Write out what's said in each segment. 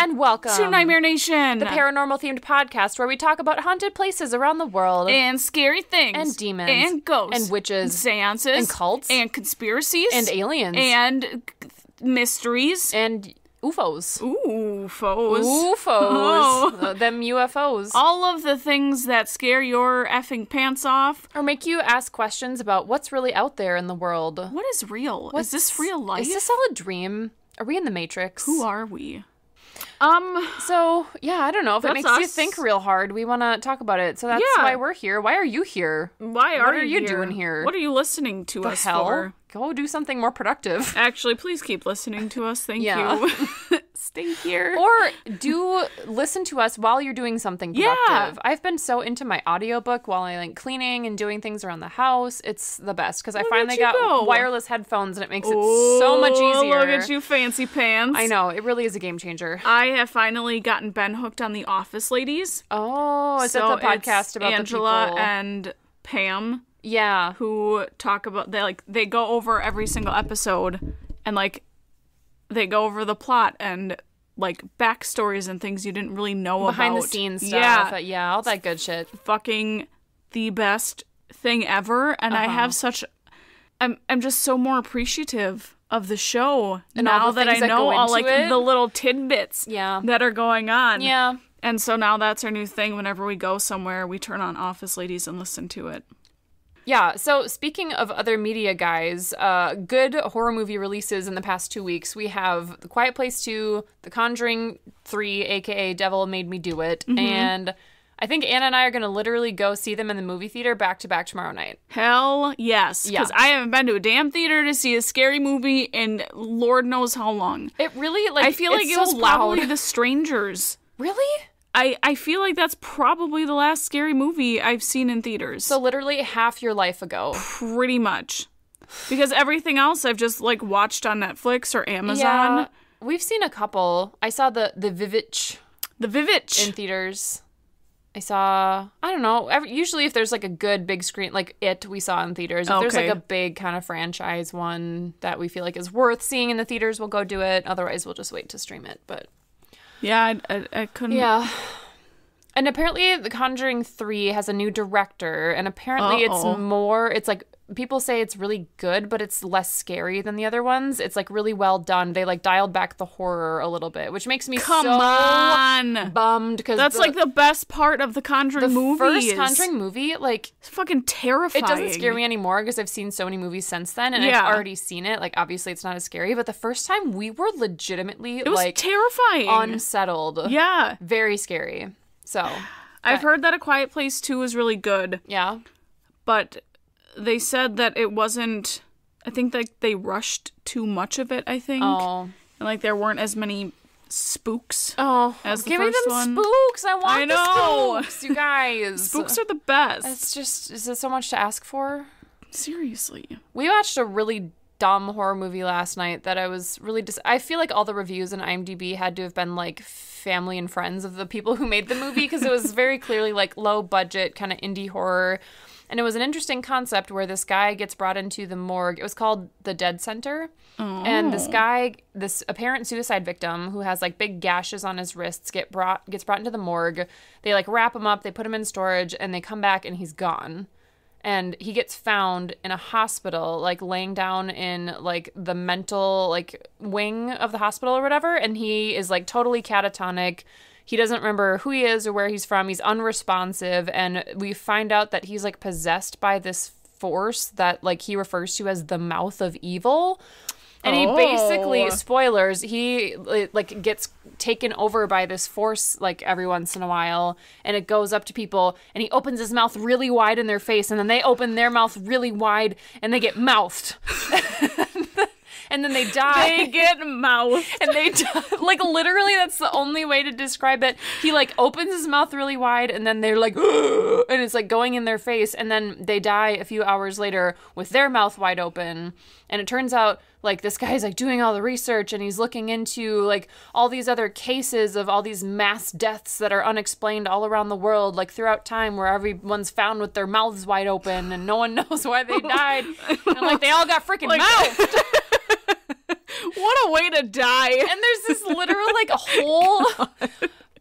and welcome to Nightmare Nation, the paranormal-themed podcast where we talk about haunted places around the world. And scary things. And demons. And ghosts. And witches. And seances. And cults. And conspiracies. And aliens. And mysteries. And UFOs. UFOs. UFOs. Them UFOs. All of the things that scare your effing pants off. Or make you ask questions about what's really out there in the world. What is real? Is this real life? Is this all a dream? Are we in the Matrix? Who are we? So, yeah, I don't know. If it makes you us. think real hard, we want to talk about it. So that's why we're here. Why are you here? What are you doing here? What are you listening to us for? Go do something more productive. Actually, please keep listening to us. Thank you. Stay here. Or do listen to us while you're doing something productive. Yeah. I've been so into my audiobook while I like cleaning and doing things around the house. It's the best because I finally got wireless headphones and it makes it so much easier. Look at you, fancy pants. I know. It really is a game changer. I have finally gotten Ben hooked on The Office Ladies. Oh, is that the podcast about Angela the people? and Pam. Yeah. Who talk about, they go over every single episode and like they go over the plot and like backstories and things you didn't really know behind about. The scenes stuff. Yeah, all that good shit. Fucking the best thing ever. And I have I'm just so more appreciative of the show and now all the that I things know all like it. the little tidbits that are going on. Yeah. And so now that's our new thing. Whenever we go somewhere, we turn on Office Ladies and listen to it. Yeah, so speaking of other media guys, good horror movie releases in the past 2 weeks. We have The Quiet Place 2, The Conjuring 3, aka Devil Made Me Do It, and I think Anna and I are going to literally go see them in the movie theater back to back tomorrow night. Hell yes, because I haven't been to a damn theater to see a scary movie in Lord knows how long. It really, I feel like it was probably The Strangers. Really? I feel like that's probably the last scary movie I've seen in theaters. So literally half your life ago. Pretty much. Because everything else I've just like watched on Netflix or Amazon. Yeah, we've seen a couple. I saw the Vivitch. The Vivitch. In theaters. I saw, I don't know, usually if there's like a good big screen, like It we saw in theaters. If there's like a big kind of franchise one that we feel like is worth seeing in the theaters, we'll go do it. Otherwise, we'll just wait to stream it. But yeah, I couldn't. Yeah. And apparently The Conjuring 3 has a new director, and apparently it's like, people say it's really good, but it's less scary than the other ones. It's like really well done. They like dialed back the horror a little bit, which makes me so bummed. Because that's like the best part of the Conjuring movie. The first Conjuring movie, like, it's fucking terrifying. It doesn't scare me anymore because I've seen so many movies since then, and I've already seen it. Like, obviously it's not as scary, but the first time we were legitimately it was like terrifying, unsettled. Yeah, very scary. So I've heard that A Quiet Place 2 is really good. Yeah, but they said that it wasn't, I think like they rushed too much of it, I think. Oh. And like there weren't as many spooks as the give first me them one. Spooks. I want the spooks, you guys. Spooks are the best. It's just, is it so much to ask for? Seriously. We watched a really dumb horror movie last night that I was really I feel like all the reviews on IMDb had to have been like family and friends of the people who made the movie because it was very clearly like low budget kind of indie horror. And it was an interesting concept where this guy gets brought into the morgue. It was called The Dead Center. Oh. And this guy, this apparent suicide victim who has like big gashes on his wrists gets brought into the morgue. They like wrap him up, they put him in storage, and they come back and he's gone. And he gets found in a hospital, like laying down in like the mental like wing of the hospital or whatever. And he is like totally catatonic. He doesn't remember who he is or where he's from. He's unresponsive. And we find out that he's like possessed by this force that like he refers to as the mouth of evil. And he basically, spoilers, he like gets taken over by this force like every once in a while, and it goes up to people and he opens his mouth really wide in their face, and then they open their mouth really wide and they get mouthed. And then they die. They get mouthed. And they die. Like, literally, that's the only way to describe it. He, like, opens his mouth really wide, and then they're like, and it's, like, going in their face. And then they die a few hours later with their mouth wide open. And it turns out, like, this guy's, like, doing all the research, and he's looking into, like, all these other cases of all these mass deaths that are unexplained all around the world, like, throughout time, where everyone's found with their mouths wide open, and no one knows why they died. And, like, they all got freaking mouthed. What a way to die. And there's this literal, like, a whole...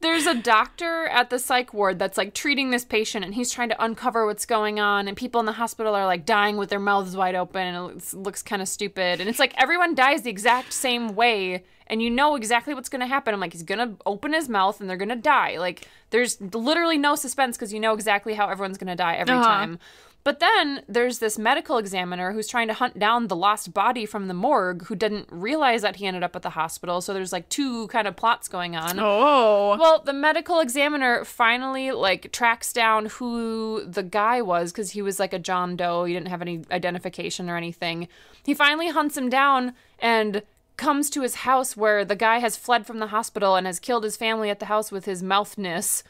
There's a doctor at the psych ward that's, like, treating this patient, and he's trying to uncover what's going on, and people in the hospital are, like, dying with their mouths wide open, and it looks kind of stupid. And it's like everyone dies the exact same way, and you know exactly what's going to happen. I'm like, he's going to open his mouth, and they're going to die. Like, there's literally no suspense because you know exactly how everyone's going to die every time. But then there's this medical examiner who's trying to hunt down the lost body from the morgue who didn't realize that he ended up at the hospital. So there's like two kind of plots going on. Oh. Well, the medical examiner finally like tracks down who the guy was because he was like a John Doe. He didn't have any identification or anything. He finally hunts him down and comes to his house where the guy has fled from the hospital and has killed his family at the house with his mouthness.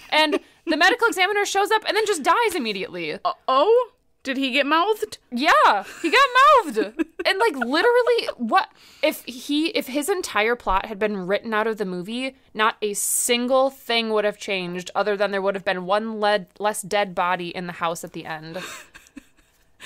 And the medical examiner shows up and then just dies immediately. Oh? Did he get mouthed? Yeah, he got mouthed. And like literally what if his entire plot had been written out of the movie, not a single thing would have changed other than there would have been one less dead body in the house at the end.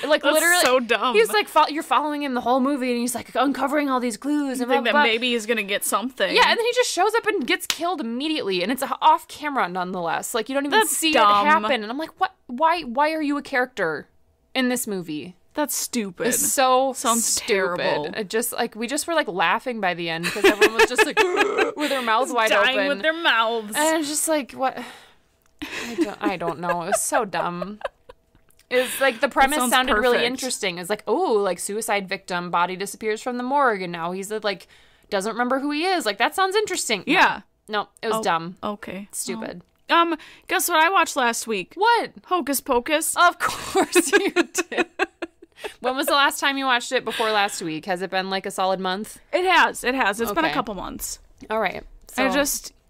Like, that's literally, so dumb. He's like, you're following him the whole movie, and he's like uncovering all these clues. And think that maybe he's gonna get something. Yeah, and then he just shows up and gets killed immediately, and it's off camera nonetheless. Like, you don't even That's see dumb. it happen. And I'm like, what? Why are you a character in this movie? That's stupid. It's so sounds stupid. terrible. It just like we just were like laughing by the end because everyone was just like with their mouths wide dying open with their mouths. and it's just like what? I don't know. It was so dumb. It's like the premise sounded really perfect. interesting. It's like, oh, like suicide victim, body disappears from the morgue, and now he's like doesn't remember who he is. Like that sounds interesting. Yeah. No, it was dumb. Okay. Stupid. Guess what I watched last week? What? Hocus Pocus. Of course you did. When was the last time you watched it before last week? Has it been like a solid month? It has. It's been a Okay. couple months. All right. So,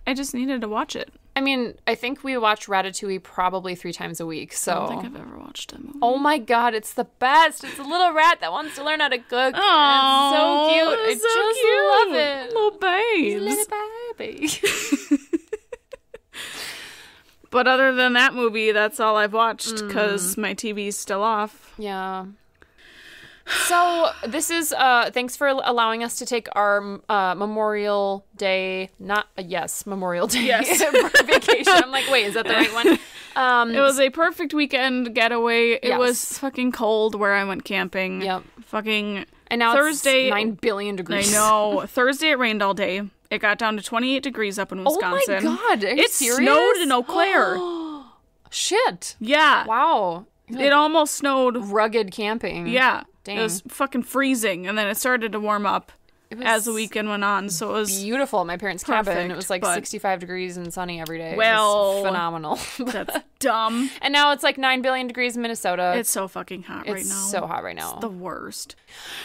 I just needed to watch it. I mean, I think we watch Ratatouille probably 3 times a week, so... I don't think I've ever watched that movie. Oh my god, it's the best! It's a little rat that wants to learn how to cook. Oh, and it's so cute! I just love it! Little babes. Little baby. But other than that movie, that's all I've watched because my TV's still off. Yeah. So this is thanks for allowing us to take our Memorial Day, Memorial Day vacation. I'm like, wait, is that the right one? It was a perfect weekend getaway. It Yes. was fucking cold where I went camping. Yep. Fucking And now Thursday, it's 9 billion degrees. I know. Thursday it rained all day. It got down to 28 degrees up in Wisconsin. Oh my god, are you it serious? snowed in Eau Claire. Shit. Yeah. Wow. It almost snowed. Rugged camping. Yeah. Dang. It was fucking freezing, and then it started to warm up It was as the weekend went on. So it was beautiful at my parents' cabin. perfect, It was like but- 65 degrees and sunny every day. It Well, was phenomenal. that's dumb. And now it's like 9 billion degrees in Minnesota. It's so fucking hot right It's now. so hot right now. It's the worst.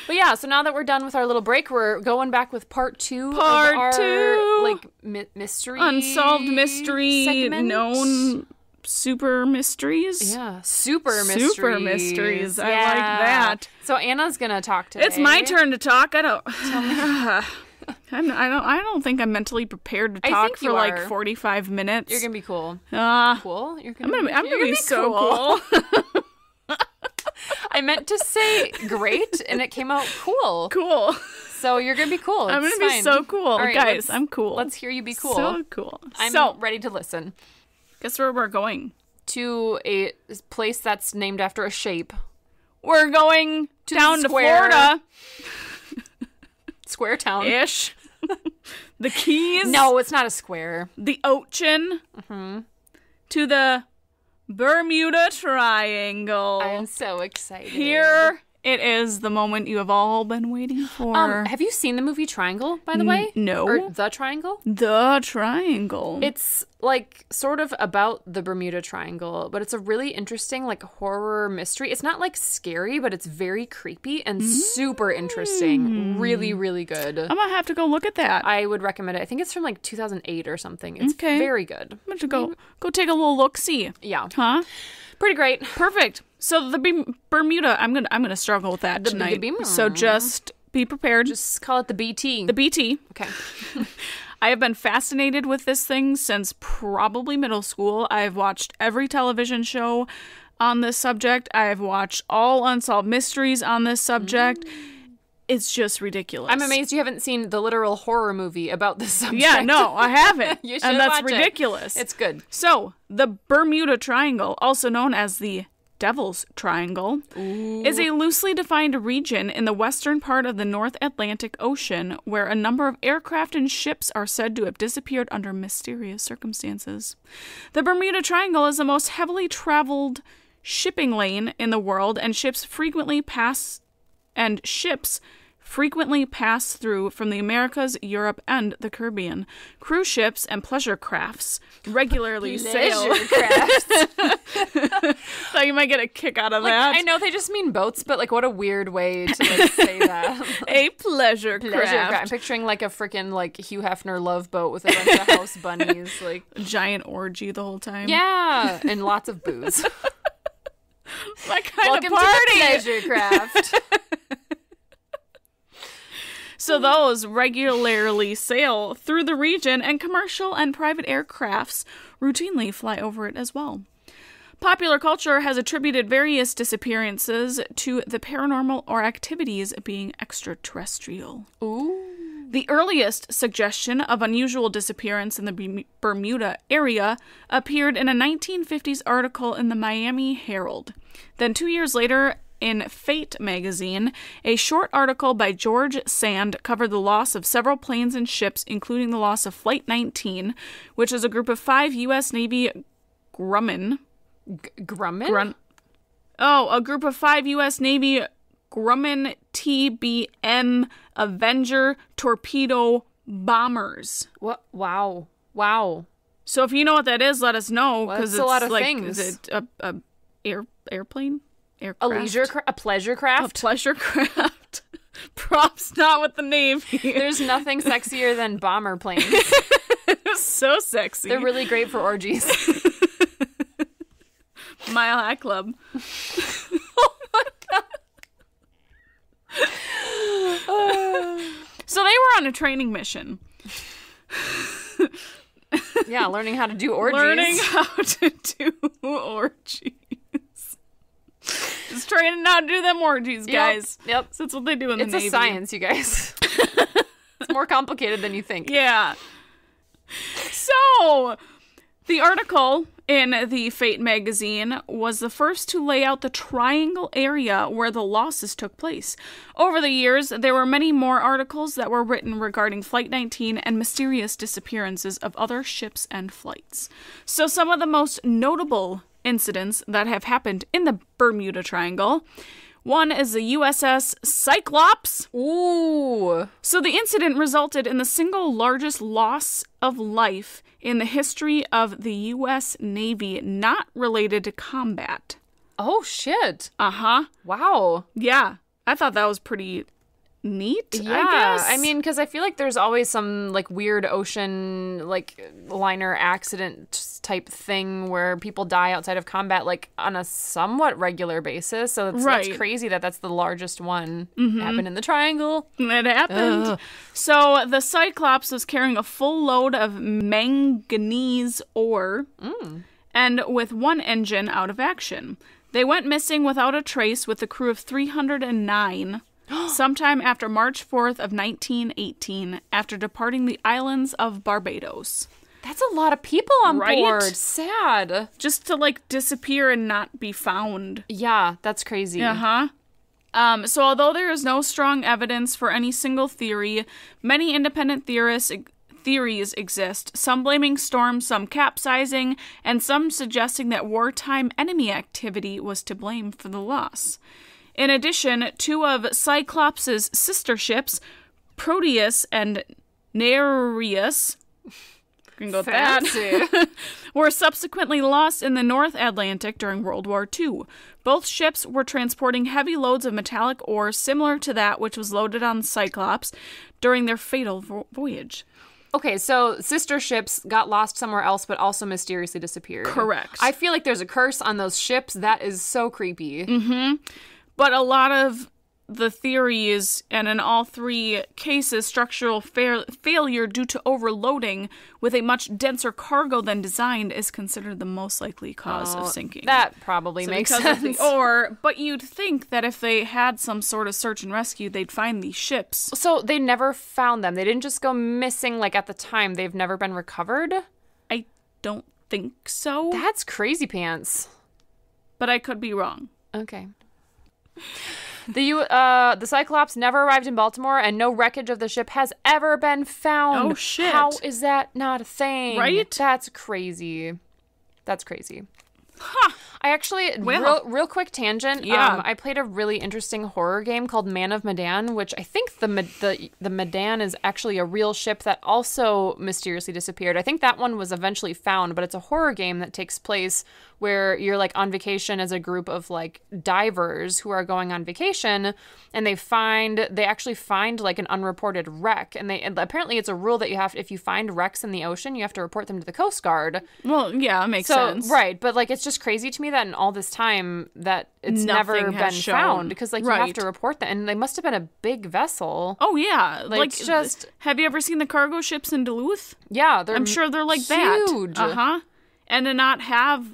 But yeah, so now that we're done with our little break, we're going back with part 2 Part of our, 2. like, mystery Unsolved mystery, segment. known super mysteries. Yeah, super mysteries. Super mysteries. I Yeah. like that. So Anna's gonna talk today. It's my turn to talk. I don't. I don't think I'm mentally prepared to I talk think for you like are. 45 minutes. You're gonna be cool. Cool. You're I'm gonna gonna be so cool. I meant to say great, and it came out cool. Cool. So you're gonna be cool. I'm It's gonna be fine. so cool, All right, guys. I'm cool. Let's hear you be cool. So cool. I'm so ready to listen. guess where we're going? To a place that's named after a shape. We're going down to square. Florida Square town. ish. The Keys. No, it's not a square. The Ocean. To the Bermuda Triangle. I'm so excited. Here it is, the moment you have all been waiting for. Have you seen the movie Triangle, by the way? no. Or The Triangle? The Triangle. It's like sort of about the Bermuda Triangle, but it's a really interesting like horror mystery. It's not like scary, but it's very creepy and super interesting. Really, really good. I'm gonna have to go look at that. I would recommend it. I think it's from like 2008 or something. It's Okay. very good. I'm gonna go take a little look-see. Yeah. Huh? Pretty great. Perfect. So the Bermuda, I'm gonna struggle with that tonight. So just be prepared. Just call it the BT. The BT. Okay. I have been fascinated with this thing since probably middle school. I've watched every television show on this subject. I've watched all Unsolved Mysteries on this subject. It's just ridiculous. I'm amazed you haven't seen the literal horror movie about this subject. Yeah, no, I haven't. You should and that's watch ridiculous. It's good. So, the Bermuda Triangle, also known as the Devil's Triangle, is a loosely defined region in the western part of the North Atlantic Ocean where a number of aircraft and ships are said to have disappeared under mysterious circumstances. The Bermuda Triangle is the most heavily traveled shipping lane in the world, and ships frequently pass through from the Americas, Europe, and the Caribbean. Cruise ships and pleasure crafts regularly sail. Thought you might get a kick out of that. I know they just mean boats, but like what a weird way to like say that. A pleasure craft. I'm picturing like a freaking like Hugh Hefner love boat with a bunch of house bunnies, like a giant orgy the whole time. Yeah, and lots of booze. What kind Welcome of party? To the pleasure craft. So those regularly sail through the region, and commercial and private aircrafts routinely fly over it as well. Popular culture has attributed various disappearances to the paranormal or activities being extraterrestrial. Ooh. The earliest suggestion of unusual disappearance in the Bermuda area appeared in a 1950s article in the Miami Herald. Then 2 years later, in Fate magazine, a short article by George Sand covered the loss of several planes and ships, including the loss of Flight 19, which is a group of 5 U.S. Navy Grumman. Grumman? A group of 5 U.S. Navy Grumman TBM Avenger torpedo bombers. What? Wow. So if you know what that is, let us know. Because it's a lot of things. Is it a airplane? Aircraft? A pleasure craft? A pleasure craft. Props not with the Navy. There's nothing sexier than bomber planes. So sexy. They're really great for orgies. Mile High Club. Oh my god. So they were on a training mission. Yeah, learning how to do orgies. Just training how to do them orgies, guys. Yep. So that's what they do in the Navy. It's a science, you guys. It's more complicated than you think. Yeah. So, the article in the Fate magazine was the first to lay out the triangle area where the losses took place. Over the years, there were many more articles that were written regarding Flight 19 and mysterious disappearances of other ships and flights. So some of the most notable incidents that have happened in the Bermuda Triangle. One is the USS Cyclops. Ooh. So the incident resulted in the single largest loss of life in the history of the U.S. Navy, not related to combat. Oh, shit. Uh-huh. Wow. Yeah. I thought that was pretty neat, Yeah. I guess. I mean, because I feel like there's always some, like, weird ocean, like, liner accident type thing where people die outside of combat, like, on a somewhat regular basis. So that's crazy that that's the largest one. Happened in the Triangle. It happened. Ugh. So the Cyclops was carrying a full load of manganese ore and with one engine out of action. They went missing without a trace with a crew of 309 sometime after March 4th of 1918 after departing the islands of Barbados. That's a lot of people on Right? board. Sad. Just to, like, disappear and not be found. Yeah, that's crazy. Uh-huh. So although there is no strong evidence for any single theory, many independent theories exist, some blaming storms, some capsizing, and some suggesting that wartime enemy activity was to blame for the loss. In addition, 2 of Cyclops' sister ships, Proteus and Nereus, can go with that, were subsequently lost in the North Atlantic during World War II. Both ships were transporting heavy loads of metallic ore similar to that which was loaded on Cyclops during their fatal voyage. Okay, so sister ships got lost somewhere else, but also mysteriously disappeared. Correct. I feel like there's a curse on those ships. That is so creepy. But a lot of the theories, and in all three cases, structural failure due to overloading with a much denser cargo than designed is considered the most likely cause of sinking. That probably makes sense. But you'd think that if they had some sort of search and rescue, they'd find these ships. So they never found them. They didn't just go missing like at the time. They've never been recovered? I don't think so. That's crazy pants. But I could be wrong. Okay. The Cyclops never arrived in Baltimore, and no wreckage of the ship has ever been found. Oh, shit. How is that not a thing? Right? That's crazy. That's crazy. Huh. I actually, real quick tangent. Yeah. I played a really interesting horror game called Man of Medan, which I think the Medan is actually a real ship that also mysteriously disappeared. I think that one was eventually found, but it's a horror game that takes place where you're like on vacation as a group of like divers who are going on vacation, and they actually find like an unreported wreck, and apparently it's a rule that you have, if you find wrecks in the ocean, you have to report them to the Coast Guard. Well, yeah, it makes sense. Right, but like it's just crazy to me that in all this time that it's never been found, because like you have to report that, and they must have been a big vessel. Oh yeah, like just, have you ever seen the cargo ships in Duluth? Yeah, I'm sure they're like huge. that. And to not have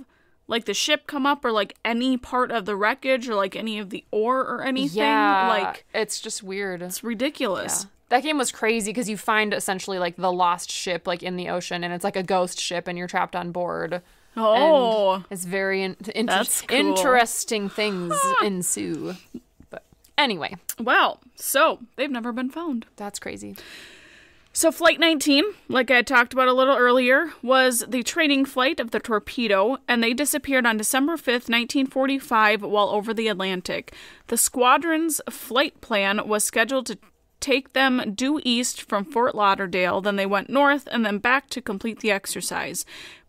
like the ship come up or like any part of the wreckage or like any of the ore or anything. Yeah, like it's just weird. It's ridiculous. Yeah. That game was crazy because you find essentially like the lost ship like in the ocean, and it's like a ghost ship, and you're trapped on board. Oh, and it's very that's cool. Interesting things ensue. But anyway, well, so they've never been found. That's crazy. So Flight 19, like I talked about a little earlier, was the training flight of the torpedo, and they disappeared on December 5th, 1945, while over the Atlantic. The squadron's flight plan was scheduled to take them due east from Fort Lauderdale, then they went north and then back to complete the exercise.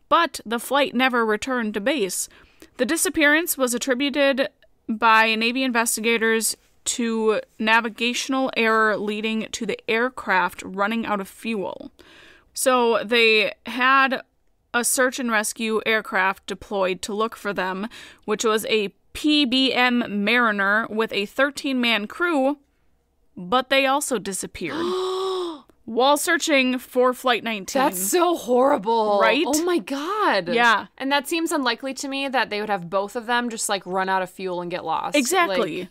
But the flight never returned to base. The disappearance was attributed by Navy investigators to navigational error leading to the aircraft running out of fuel. So they had a search and rescue aircraft deployed to look for them, which was a PBM Mariner with a 13-man crew, but they also disappeared while searching for Flight 19. That's so horrible. Right? Oh my God. Yeah. And that seems unlikely to me that they would have both of them just like run out of fuel and get lost. Exactly. Like,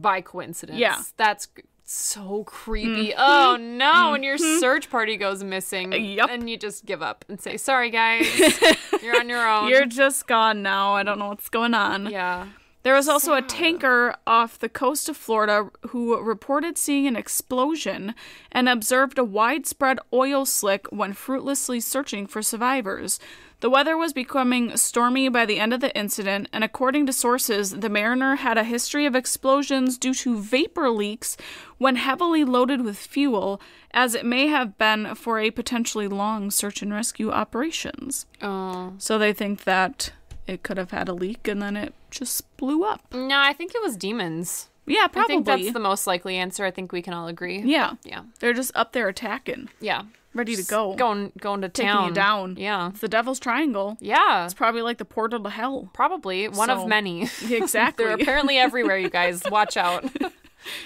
by coincidence. Yeah. That's so creepy. Oh no, when your search party goes missing. Yep. And you just give up and say, sorry guys, you're on your own. You're just gone now. I don't know what's going on. Yeah. There was also a tanker off the coast of Florida who reported seeing an explosion and observed a widespread oil slick when fruitlessly searching for survivors. The weather was becoming stormy by the end of the incident, and according to sources, the Mariner had a history of explosions due to vapor leaks when heavily loaded with fuel, as it may have been for a potentially long search and rescue operations. Oh. So they think that it could have had a leak and then it just blew up. No, I think it was demons. Yeah, probably. I think that's the most likely answer. I think we can all agree. Yeah. Yeah. They're just up there attacking. Yeah. Ready to go. Going to town. Taking you down. Yeah. It's the Devil's Triangle. Yeah. It's probably like the portal to hell. Probably. One of many. Exactly. They're apparently everywhere, you guys. Watch out.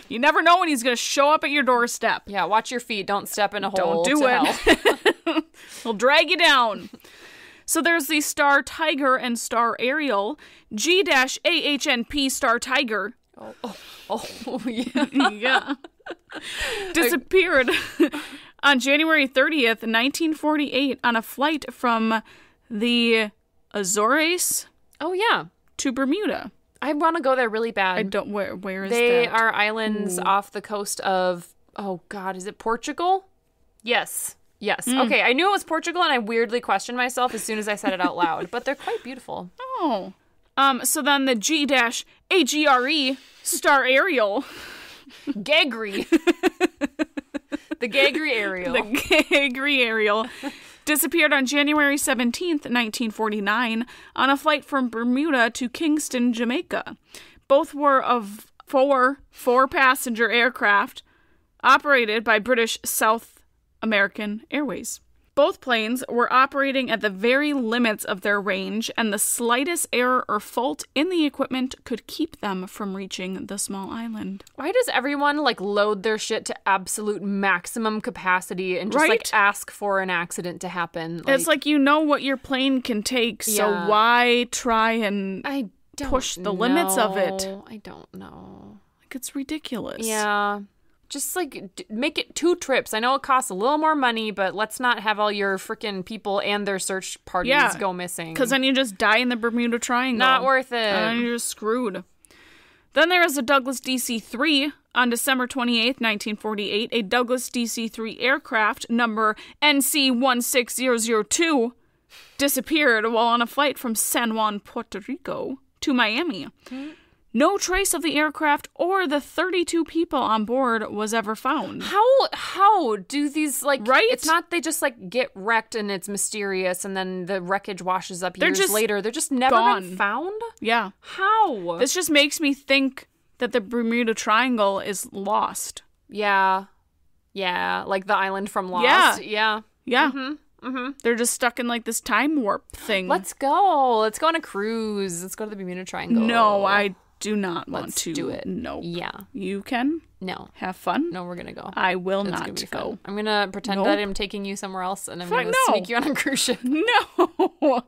You never know when he's going to show up at your doorstep. Yeah, watch your feet. Don't step in a hole. Don't do it. He'll drag you down. So there's the Star Tiger and Star Ariel. G-AHNP Star Tiger. Oh yeah. Yeah. Disappeared on January 30th, 1948 on a flight from the Azores. Oh yeah. To Bermuda. I want to go there really bad. I don't. Where is they that? are islands off the coast of, oh God, is it Portugal? Yes. Okay, I knew it was Portugal, and I weirdly questioned myself as soon as I said it out loud, but they're quite beautiful. Oh. So then the G-AGRE Star Ariel. Gagri. The Gagri Ariel. The Gagri Ariel disappeared on January 17th, 1949, on a flight from Bermuda to Kingston, Jamaica. Both were of four-passenger aircraft operated by British South American Airways. Both planes were operating at the very limits of their range, and the slightest error or fault in the equipment could keep them from reaching the small island. Why does everyone, like, load their shit to absolute maximum capacity and just, like, ask for an accident to happen? Like, it's like, you know what your plane can take, so why try and push the limits of it? I don't know. Like, it's ridiculous. Yeah. Just, like, make it 2 trips. I know it costs a little more money, but let's not have all your freaking people and their search parties go missing. Because then you just die in the Bermuda Triangle. Not worth it. And then you're just screwed. Then there was a Douglas DC-3. On December 28th, 1948, a Douglas DC-3 aircraft, number NC-16002, disappeared while on a flight from San Juan, Puerto Rico, to Miami. No trace of the aircraft or the 32 people on board was ever found. How do these, like, right? It's not they just, like, get wrecked and it's mysterious and then the wreckage washes up years later. They're just never been found? Yeah. How? This just makes me think that the Bermuda Triangle is lost. Yeah. Yeah, like the island from Lost. Yeah. They're just stuck in, like, this time warp thing. Let's go. Let's go on a cruise. Let's go to the Bermuda Triangle. No, I do not want to do it. No. Yeah. You can? No. Have fun? No, we're going to go. I will It's not gonna be go. fun. I'm going to pretend that I'm taking you somewhere else and I'm going to no. sneak you on a cruise ship. No.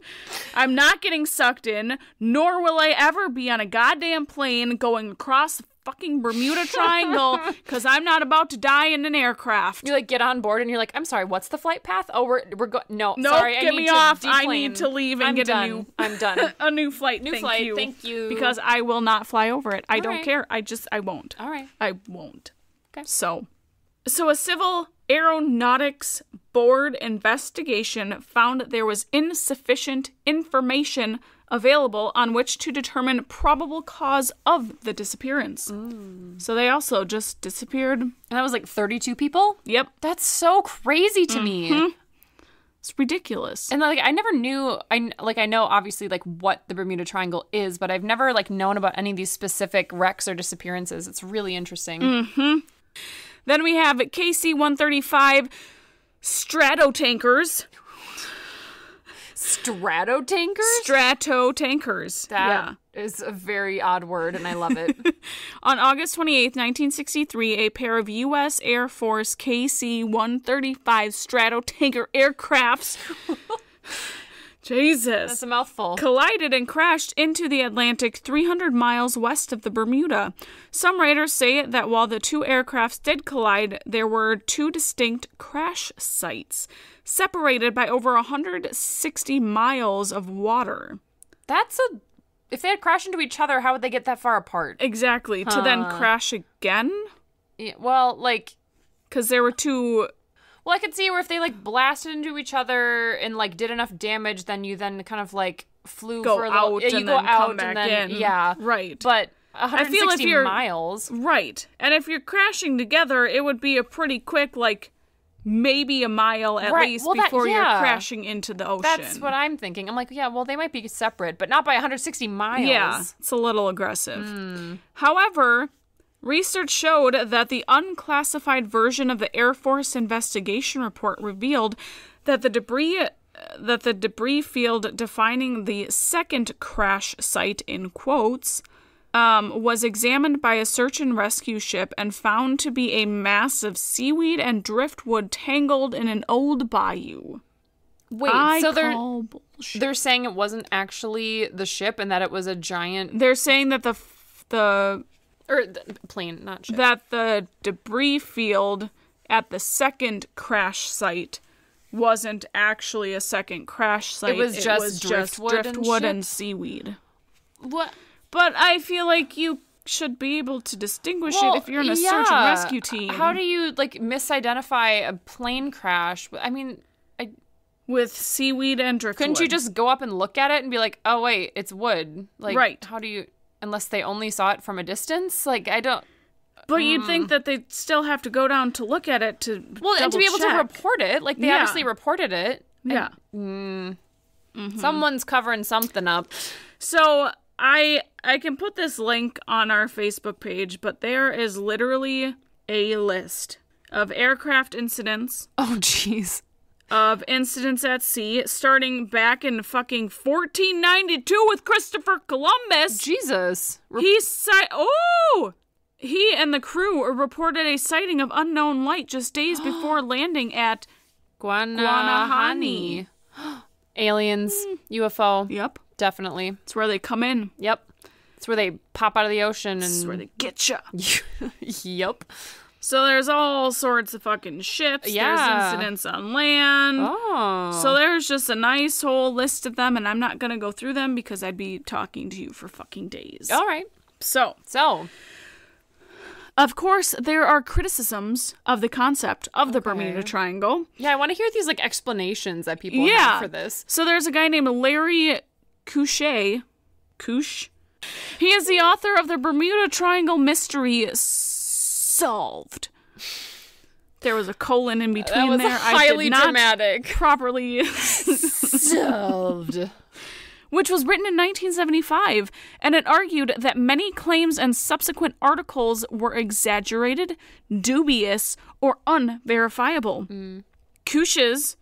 I'm not getting sucked in, nor will I ever be on a goddamn plane going across the fucking Bermuda Triangle because I'm not about to die in an aircraft. You, like, get on board and you're like, I'm sorry, what's the flight path? Oh, we're going. No, nope, sorry, get me off. I need to leave and get I'm done. a new flight. Thank you. Because I will not fly over it. I don't right. care. I won't. All right. I won't. Okay. So a Civil Aeronautics Board investigation found that there was insufficient information available on which to determine probable cause of the disappearance. So they also just disappeared. And that was like 32 people? Yep. That's so crazy to me. It's ridiculous. And, like, I never knew, I know obviously, like, what the Bermuda Triangle is, but I've never, like, known about any of these specific wrecks or disappearances. It's really interesting. Then we have KC-135 stratotankers. Stratotankers? Stratotankers. That is a very odd word, and I love it. On August 28th, 1963, a pair of U.S. Air Force KC-135 stratotanker aircrafts Jesus. That's a mouthful. Collided and crashed into the Atlantic 300 miles west of the Bermuda. Some writers say that while the two aircrafts did collide, there were two distinct crash sites, separated by over 160 miles of water. If they had crashed into each other, how would they get that far apart? Exactly. To then crash again? Yeah, well, like... Because there were two... Well, I could see where if they, like, blasted into each other and, like, did enough damage, then you then kind of, like, flew go for a little... out Yeah, you and go then out come back and then, in. Yeah. Right. But 160 I feel if you're, miles... Right. And if you're crashing together, it would be a pretty quick, like... maybe a mile at least before you're crashing into the ocean. That's what I'm thinking. I'm like, yeah, well, they might be separate, but not by 160 miles. Yeah, it's a little aggressive. However, research showed that the unclassified version of the Air Force investigation report revealed that the debris field defining the second crash site, in quotes, was examined by a search and rescue ship and found to be a mass of seaweed and driftwood tangled in an old bayou. Wait, so they're saying it wasn't actually the ship and that it was a giant... They're saying that the plane, not ship. That the debris field at the second crash site wasn't actually a second crash site. It was just driftwood and seaweed. What? But I feel like you should be able to distinguish it if you're in a search and rescue team. How do you, like, misidentify a plane crash? I mean... With seaweed and driftwood. Couldn't you just go up and look at it and be like, oh, wait, it's wood? Like, right. How do you... Unless they only saw it from a distance? Like, I don't... But you'd think that they'd still have to go down to look at it to and to be able to report it. Like, they obviously reported it. Yeah. Someone's covering something up. So... I can put this link on our Facebook page, but there is literally a list of aircraft incidents. Oh, jeez. of incidents at sea, starting back in fucking 1492 with Christopher Columbus. Jesus. He and the crew reported a sighting of unknown light just days before landing at Guanahani. Aliens, UFO. Yep. Definitely. It's where they come in. Yep. It's where they pop out of the ocean. It's where they get you. Yep. So there's all sorts of fucking ships. Yeah. There's incidents on land. Oh. So there's just a nice whole list of them, and I'm not going to go through them because I'd be talking to you for fucking days. All right. So. Of course, there are criticisms of the concept of the Bermuda Triangle. Yeah, I want to hear these like explanations that people have for this. So there's a guy named Larry Couche. He is the author of the Bermuda Triangle Mystery Solved. There was a colon in between that was there. Highly I did not dramatic. Properly Solved. Which was written in 1975, and it argued that many claims and subsequent articles were exaggerated, dubious, or unverifiable. Couche's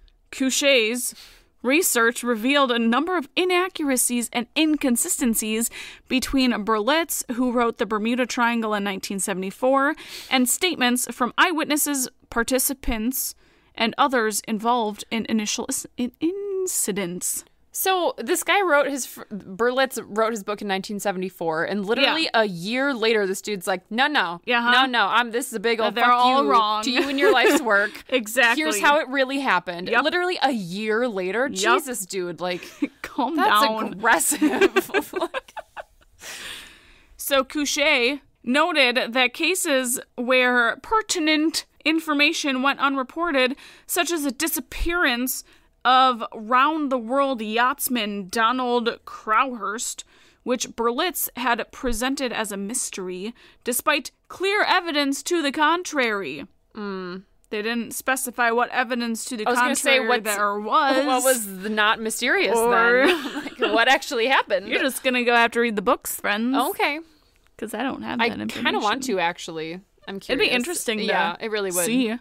research revealed a number of inaccuracies and inconsistencies between Berlitz, who wrote the Bermuda Triangle in 1974, and statements from eyewitnesses, participants, and others involved in initial incidents. So this guy Berlitz wrote his book in 1974, and literally a year later, this dude's like, no, this is a big old they're fuck all you wrong to you and your life's work. Exactly. Here's how it really happened. Yep. Literally a year later. Yep. Jesus, dude, like, calm that's down. Aggressive. So Couche noted that cases where pertinent information went unreported, such as a disappearance of round-the-world yachtsman Donald Crowhurst, which Berlitz had presented as a mystery, despite clear evidence to the contrary. They didn't specify what evidence to the contrary there was. What was not mysterious then? Like, what actually happened? You're just going to go have to read the books, friends. Okay. Because I don't have that information. I kind of want to, actually. I'm curious. It'd be interesting to it really would. See.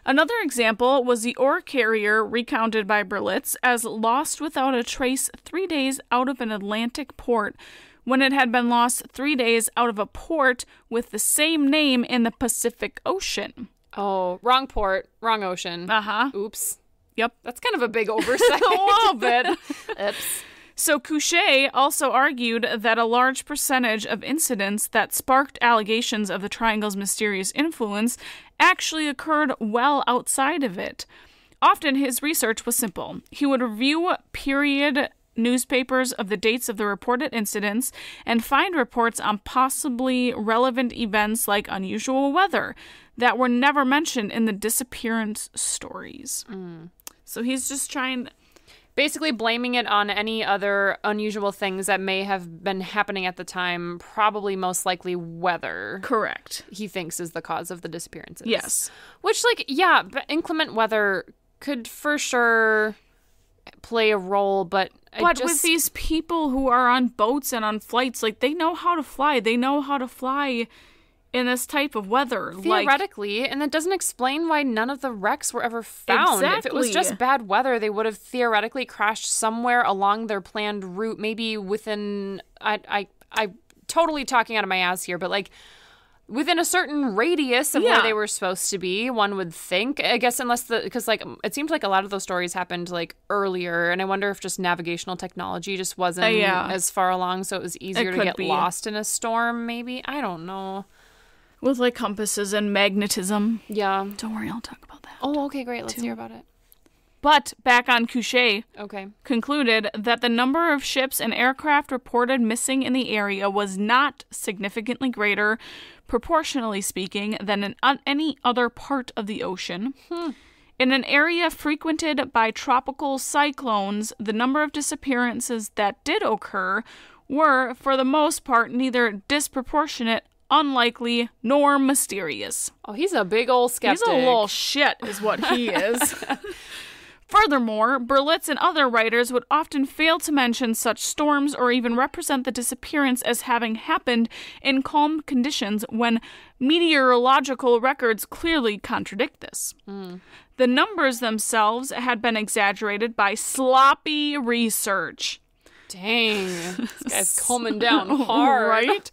Another example was the ore carrier recounted by Berlitz as lost without a trace 3 days out of an Atlantic port, when it had been lost 3 days out of a port with the same name in the Pacific Ocean. Oh, wrong port, wrong ocean. Uh-huh. Oops. Yep. That's kind of a big oversight. A little bit. Oops. So Couche also argued that a large percentage of incidents that sparked allegations of the Triangle's mysterious influence actually occurred well outside of it. Often his research was simple. He would review period newspapers of the dates of the reported incidents and find reports on possibly relevant events like unusual weather that were never mentioned in the disappearance stories. So he's just trying... Basically blaming it on any other unusual things that may have been happening at the time, probably most likely weather. Correct. He thinks is the cause of the disappearances. Yes. Which, like, yeah, but inclement weather could for sure play a role, but with these people who are on boats and on flights, like, they know how to fly. They know how to fly in this type of weather. Theoretically, and that doesn't explain why none of the wrecks were ever found. Exactly. If it was just bad weather, they would have theoretically crashed somewhere along their planned route, maybe within, I totally talking out of my ass here, but like within a certain radius of where they were supposed to be, one would think. I guess because like it seems like a lot of those stories happened like earlier, and I wonder if just navigational technology just wasn't as far along, so it was easier to get lost in a storm, maybe. I don't know. With, like, compasses and magnetism. Yeah. Don't worry, I'll talk about that. Oh, okay, great. Let's hear about it. But, back on Couche, okay, concluded that the number of ships and aircraft reported missing in the area was not significantly greater, proportionally speaking, than in any other part of the ocean. In an area frequented by tropical cyclones, the number of disappearances that did occur were, for the most part, neither disproportionate, unlikely, nor mysterious. Oh, he's a big old skeptic. He's a little shit, is what he is. Furthermore, Berlitz and other writers would often fail to mention such storms or even represent the disappearance as having happened in calm conditions when meteorological records clearly contradict this. The numbers themselves had been exaggerated by sloppy research. Dang, this guy's calming down hard. Right?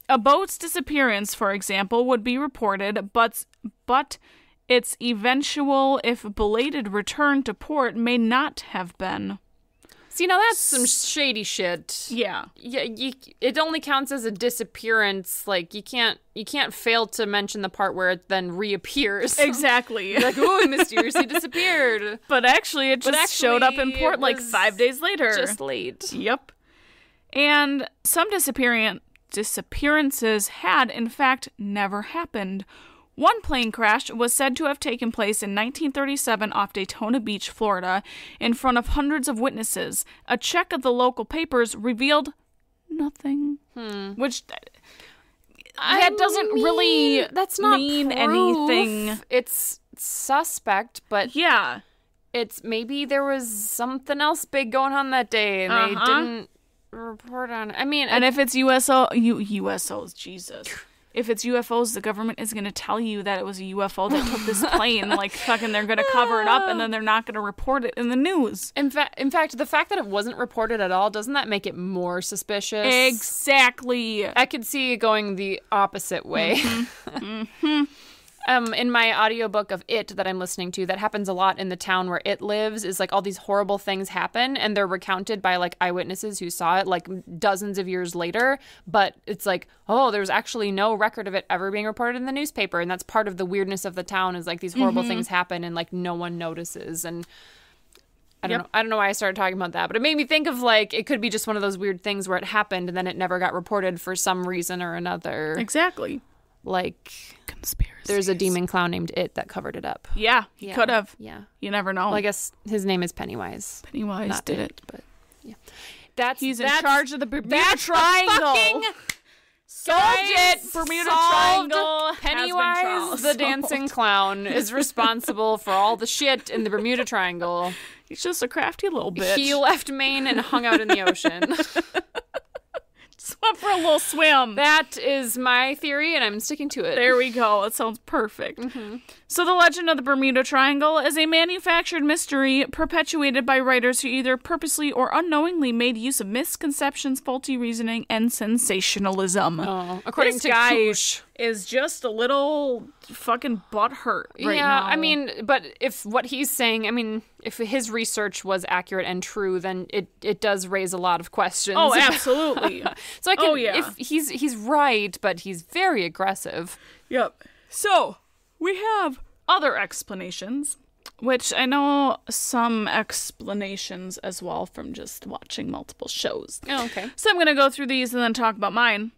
A boat's disappearance, for example, would be reported, but its eventual, if belated, return to port may not have been. See, now that's some shady shit. Yeah. It only counts as a disappearance. Like, you can't fail to mention the part where it then reappears. Exactly. Like, ooh, it mysteriously disappeared. But actually, it just showed up in port like 5 days later. Just late. Yep. And some disappearances had, in fact, never happened. One plane crash was said to have taken place in 1937 off Daytona Beach, Florida, in front of hundreds of witnesses. A check of the local papers revealed nothing. Which that doesn't really that's not mean proof. Anything. It's suspect, but yeah, it's maybe there was something else big going on that day and they didn't report on it. I mean, and if it's USOs, Jesus. If it's UFOs, the government is going to tell you that it was a UFO that took this plane. Like, fucking, they're going to cover it up, and then they're not going to report it in the news. In fact, the fact that it wasn't reported at all, doesn't that make it more suspicious? Exactly. I could see it going the opposite way. In my audiobook of It that I'm listening to, that happens a lot in the town where It lives, is like all these horrible things happen and they're recounted by like eyewitnesses who saw it like dozens of years later. But it's like, oh, there's actually no record of it ever being reported in the newspaper. And that's part of the weirdness of the town is like these horrible things happen and like no one notices. And I don't know. I don't know why I started talking about that, but it made me think of like it could be just one of those weird things where it happened and then it never got reported for some reason or another. Exactly. Like conspiracy. There's a demon clown named It that covered it up. Yeah, he could have. Yeah. You never know. Well, I guess his name is Pennywise. Pennywise Not did it. But yeah. He's in charge of the Bermuda Triangle. Solved it. Bermuda Triangle. Pennywise, the dancing clown, is responsible for all the shit in the Bermuda Triangle. He's just a crafty little bitch. He left Maine and hung out in the ocean. Went for a little swim. That is my theory, and I'm sticking to it. There we go. It sounds perfect. So the legend of the Bermuda Triangle is a manufactured mystery perpetuated by writers who either purposely or unknowingly made use of misconceptions, faulty reasoning, and sensationalism. Oh, according to guy Koosh. Is just a little fucking butthurt right now. I mean, but if what he's saying, I mean, if his research was accurate and true, then it does raise a lot of questions. Oh, absolutely. So I can, if he's right, but he's very aggressive. Yep. So we have other explanations, which I know some explanations as well from just watching multiple shows. Oh, okay. So I'm going to go through these and then talk about mine.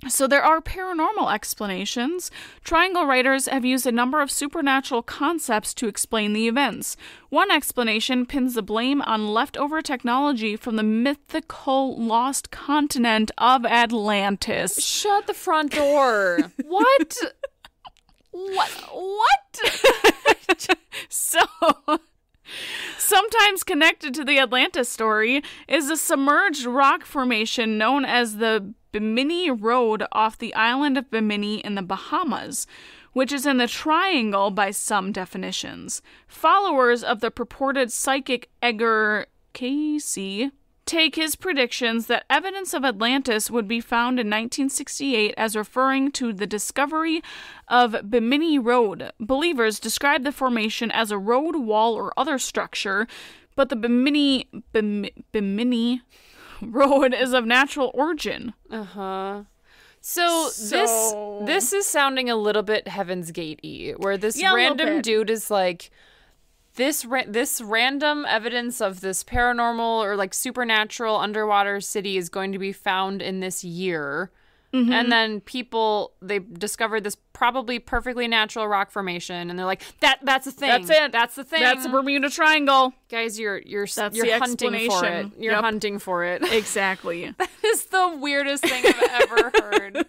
So there are paranormal explanations. Triangle writers have used a number of supernatural concepts to explain the events. One explanation pins the blame on leftover technology from the mythical lost continent of Atlantis. Shut the front door. What? What? So, sometimes connected to the Atlantis story is a submerged rock formation known as the Bimini Road off the island of Bimini in the Bahamas, which is in the Triangle by some definitions. Followers of the purported psychic Edgar Cayce take his predictions that evidence of Atlantis would be found in 1968 as referring to the discovery of Bimini Road. Believers describe the formation as a road, wall, or other structure, but the Bimini Road is of natural origin. So this is sounding a little bit Heaven's Gate-y, where this random dude is like, this random evidence of this paranormal or like supernatural underwater city is going to be found in this year. And then they discovered this probably perfectly natural rock formation, and they're like, that's a thing. That's it. That's the thing. That's the Bermuda Triangle. Guys, you're the hunting for it. You're hunting for it. Exactly. That is the weirdest thing I've ever heard.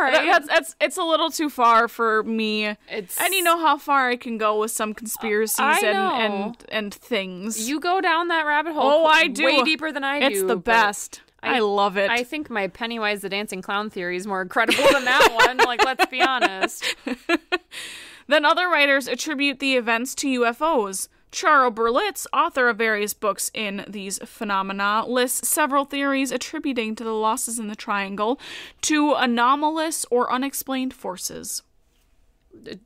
right. It's a little too far for me. And you know how far I can go with some conspiracies and things. You go down that rabbit hole. Oh, I do. Way deeper than I do. It's the best. I love it. I think my Pennywise the Dancing Clown theory is more credible than that one. Like, let's be honest. Then other writers attribute the events to UFOs. Charo Berlitz, author of various books in these phenomena, lists several theories attributing to the losses in the triangle to anomalous or unexplained forces.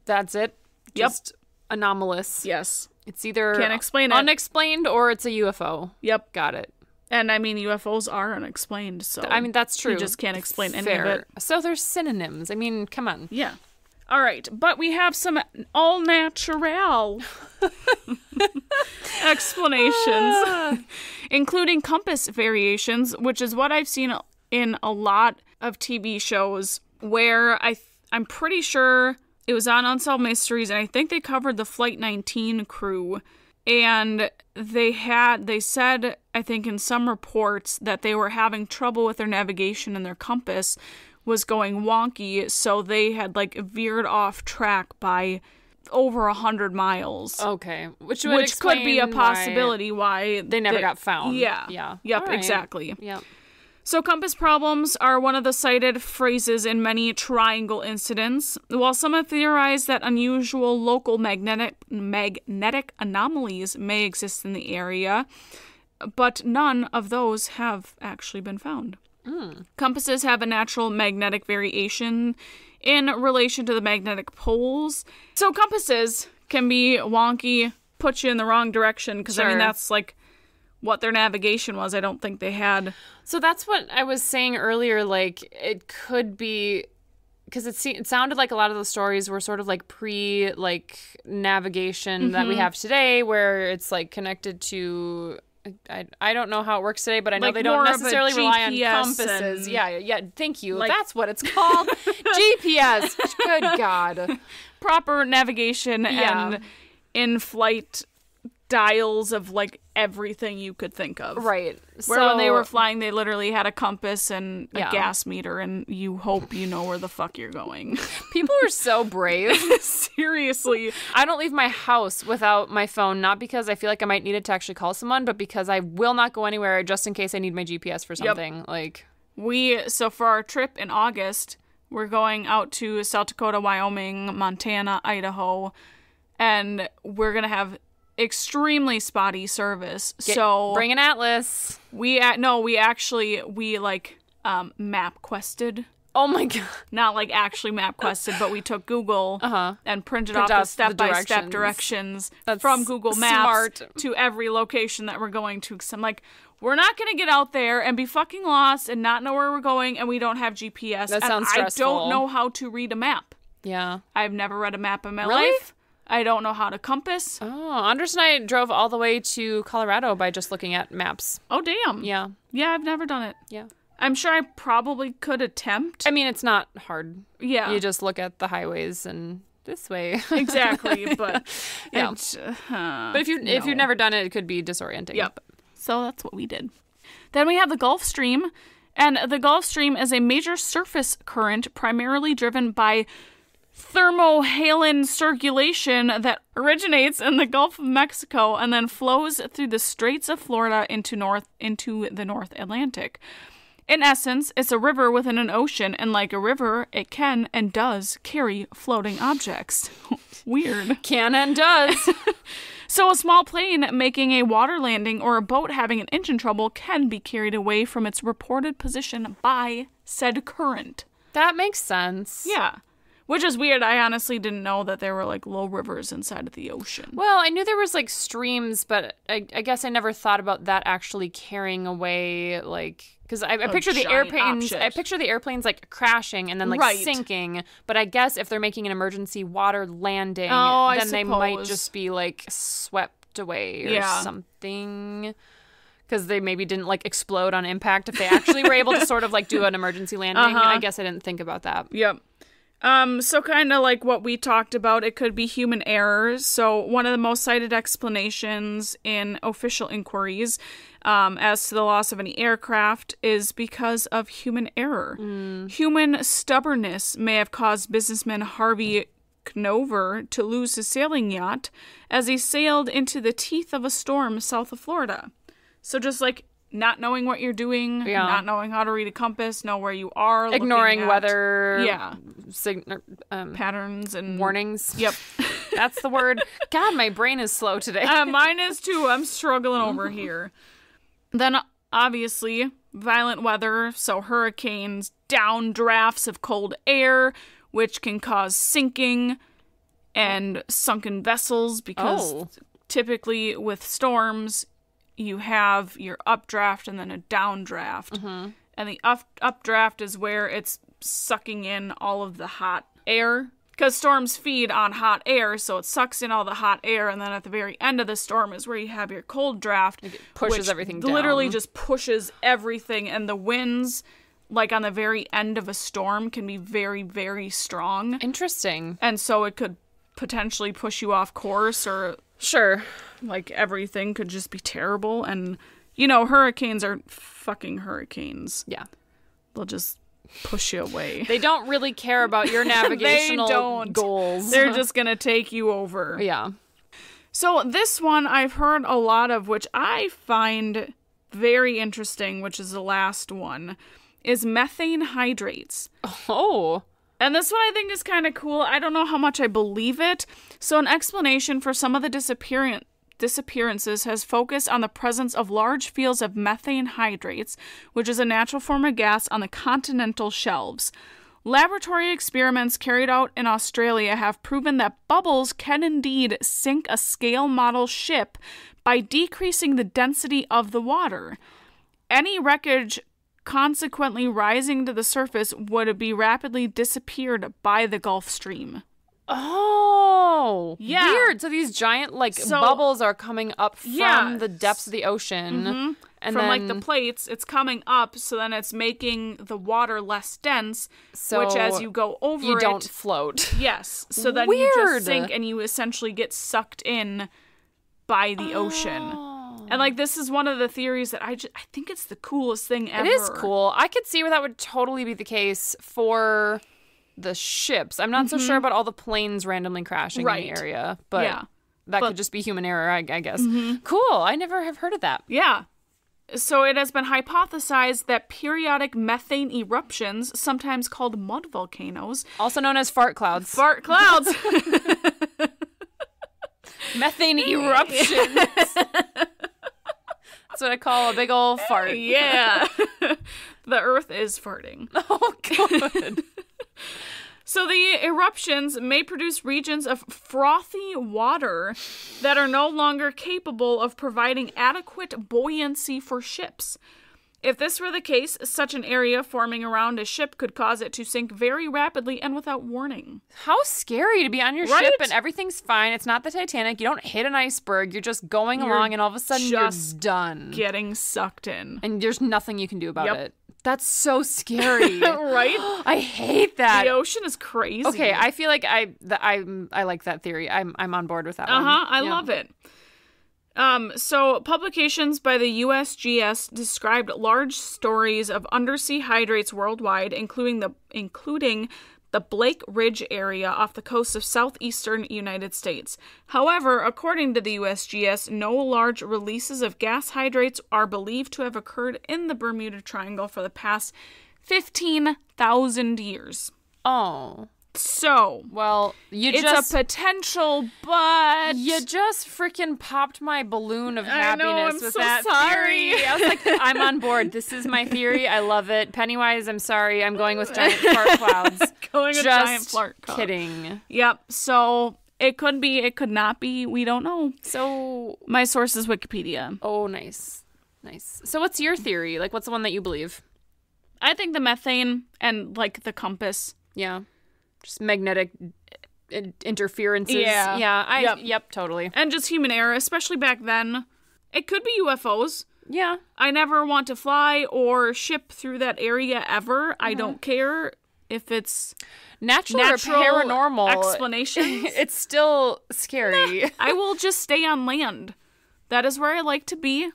That's it? Just anomalous. Yes. It's either Can't explain it. Unexplained or it's a UFO. Yep. Got it. And I mean, UFOs are unexplained, so... I mean, that's true. You just can't explain any of it. So there's synonyms. I mean, come on. Yeah. All right, but we have some Au Naturel explanations, including compass variations, which is what I've seen in a lot of TV shows where I'm pretty sure it was on Unsolved Mysteries, and I think they covered the Flight 19 crew, and they said, I think in some reports, that they were having trouble with their navigation and their compass was going wonky, so they had like veered off track by over 100 miles. Okay, which could be a possibility why they never got found. Yeah. Yep. Right. Exactly. Yep. So compass problems are one of the cited phrases in many triangle incidents. While some have theorized that unusual local magnetic anomalies may exist in the area, but none of those have actually been found. Compasses have a natural magnetic variation in relation to the magnetic poles. So compasses can be wonky, put you in the wrong direction, because I mean, that's like what their navigation was. I don't think they had. So that's what I was saying earlier, like it could be, because it sounded like a lot of the stories were sort of like navigation that we have today, where it's like connected to... I don't know how it works today, but I know they don't necessarily rely on compasses. Yeah, thank you. That's what it's called. GPS. Good God. Proper navigation and in-flight dials of like everything you could think of. Right. Where when they were flying, they literally had a compass and a gas meter, and you hope you know where the fuck you're going. People are so brave. Seriously. I don't leave my house without my phone, not because I feel like I might need it to actually call someone, but because I will not go anywhere just in case I need my GPS for something. Yep. So for our trip in August, we're going out to South Dakota, Wyoming, Montana, Idaho, and we're going to have extremely spotty service. So bring an atlas. We map quested. Oh my God. Not like actually map quested, but we took Google and printed off the step-by-step directions from Google Maps to every location that we're going to. Because I'm like, we're not going to get out there and be fucking lost and not know where we're going, and we don't have GPS. That sounds stressful. I don't know how to read a map. Yeah. I've never read a map in my life. I don't know how to compass. Oh, Andres and I drove all the way to Colorado by just looking at maps. Oh, damn. Yeah. Yeah, I've never done it. Yeah. I'm sure I probably could attempt. I mean, it's not hard. Yeah. You just look at the highways and this way. Exactly, but... yeah. But if you've never done it, it could be disorienting. Yep. So that's what we did. Then we have the Gulf Stream. And the Gulf Stream is a major surface current primarily driven by thermohaline circulation that originates in the Gulf of Mexico and then flows through the Straits of Florida into the North Atlantic. In essence, it's a river within an ocean, and like a river, it can and does carry floating objects. Weird. Can and does. So a small plane making a water landing or a boat having an engine trouble can be carried away from its reported position by said current. That makes sense. Yeah. Which is weird. I honestly didn't know that there were, like, low rivers inside of the ocean. Well, I knew there was, like, streams, but I guess I never thought about that actually carrying away, like... Because I picture the airplanes... I picture the airplanes, like, crashing and then, like, sinking. But I guess if they're making an emergency water landing, then they might just be, like, swept away or something... Because they maybe didn't, like, explode on impact if they actually were able to sort of, like, do an emergency landing. I guess I didn't think about that. Yep. So kind of like what we talked about, it could be human error. So one of the most cited explanations in official inquiries as to the loss of any aircraft is because of human error. Human stubbornness may have caused businessman Harvey Knover to lose his sailing yacht as he sailed into the teeth of a storm south of Florida. So just like not knowing what you're doing, not knowing how to read a compass, know where you are, ignoring weather, patterns and warnings. Yep, that's the word. God, my brain is slow today. Mine is too. I'm struggling over here. Then obviously violent weather, so hurricanes, downdrafts of cold air, which can cause sinking and sunken vessels because typically with storms, you have your updraft and then a downdraft. And the updraft is where it's sucking in all of the hot air. Because storms feed on hot air, so it sucks in all the hot air, and then at the very end of the storm is where you have your cold draft. It pushes everything down. Literally just pushes everything, and the winds, like on the very end of a storm, can be very, very strong. Interesting. And so it could potentially push you off course, or... Sure. Like, everything could just be terrible. And, you know, hurricanes are fucking hurricanes. Yeah. They'll just push you away. They don't really care about your navigational goals. They're just gonna take you over. Yeah. So this one I've heard a lot of, which I find very interesting, which is the last one, is methane hydrates. Oh. And this one I think is kind of cool. I don't know how much I believe it. So an explanation for some of the disappearances has focused on the presence of large fields of methane hydrates, which is a natural form of gas on the continental shelves. Laboratory experiments carried out in Australia have proven that bubbles can indeed sink a scale model ship by decreasing the density of the water. Any wreckage consequently rising to the surface would be rapidly disappeared by the Gulf Stream. Oh, yeah. Weird. So these giant bubbles are coming up from the depths of the ocean. And from then, the plates, it's coming up, so then it's making the water less dense, which as you go over you don't float. Yes. So then you just sink and you essentially get sucked in by the ocean. And this is one of the theories that I think it's the coolest thing ever. It is cool. I could see where that would totally be the case for the ships. I'm not so sure about all the planes randomly crashing in the area, but that could just be human error, I guess. Cool. I never have heard of that. Yeah. So it has been hypothesized that periodic methane eruptions, sometimes called mud volcanoes, also known as fart clouds. Fart clouds. Methane eruptions. That's what I call a big old fart. Yeah. The earth is farting. Oh, good. So the eruptions may produce regions of frothy water that are no longer capable of providing adequate buoyancy for ships. If this were the case, such an area forming around a ship could cause it to sink very rapidly and without warning. How scary to be on your ship and everything's fine. It's not the Titanic. You don't hit an iceberg. You're just going along and all of a sudden you're done. Getting sucked in. And there's nothing you can do about it. That's so scary. Right? I hate that. The ocean is crazy. Okay, I feel like I like that theory. I'm on board with that one. I love it. So publications by the USGS described large stories of undersea hydrates worldwide, including the Blake Ridge area off the coast of southeastern United States. However, according to the USGS, no large releases of gas hydrates are believed to have occurred in the Bermuda Triangle for the past 15,000 years. Oh. So, well, it's a potential, but you just freaking popped my balloon of happiness with that sorry. theory. I was like, I'm on board. This is my theory. I love it. Pennywise, I'm sorry. I'm going with giant fart clouds. Going with giant fart clouds. Kidding. Yep. So it could be. It could not be. We don't know. So my source is Wikipedia. Oh, nice. So what's your theory? What's the one that you believe? I think the methane and the compass. Yeah. Just magnetic interferences. Yeah. Yep, totally. And just human error, especially back then. It could be UFOs. Yeah. I never want to fly or ship through that area ever. I don't care. if it's natural or natural paranormal explanations, it's still scary. I will just stay on land. That is where I like to be.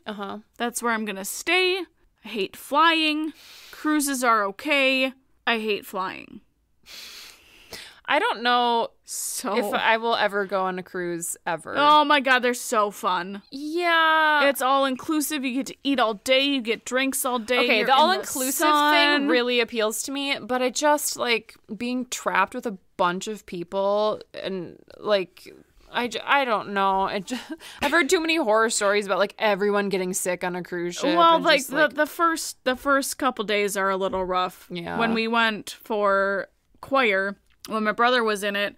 That's where I'm gonna stay. I hate flying. Cruises are okay. I hate flying. I don't know So if I will ever go on a cruise ever. Oh my god, they're so fun. Yeah. It's all inclusive. You get to eat all day. You get drinks all day. Okay, You're the in all-inclusive thing really appeals to me, but I just, like, being trapped with a bunch of people and, like, I don't know. I've heard too many horror stories about, like, everyone getting sick on a cruise ship. Well, and like, just, the first couple days are a little rough. Yeah. When we went for choir, when my brother was in it,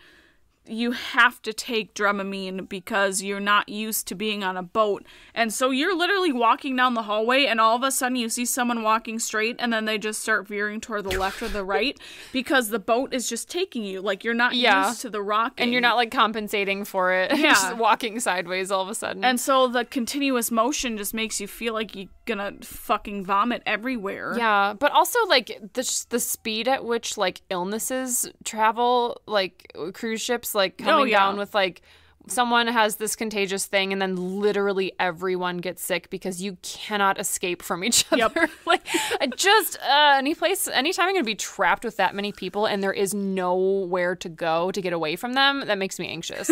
you have to take Dramamine because you're not used to being on a boat. And so you're literally walking down the hallway and all of a sudden you see someone walking straight and then they just start veering toward the left or the right because the boat is just taking you. Like, you're not used to the rocking. And you're not, like, compensating for it. Yeah. Just walking sideways all of a sudden. And so the continuous motion just makes you feel like you're gonna fucking vomit everywhere. Yeah, but also, like, the speed at which, like, illnesses travel, like, cruise ships, like, coming down with, like, someone has this contagious thing and then literally everyone gets sick because you cannot escape from each other. Yep. Like, I just, anytime I'm going to be trapped with that many people and there is nowhere to go to get away from them, that makes me anxious.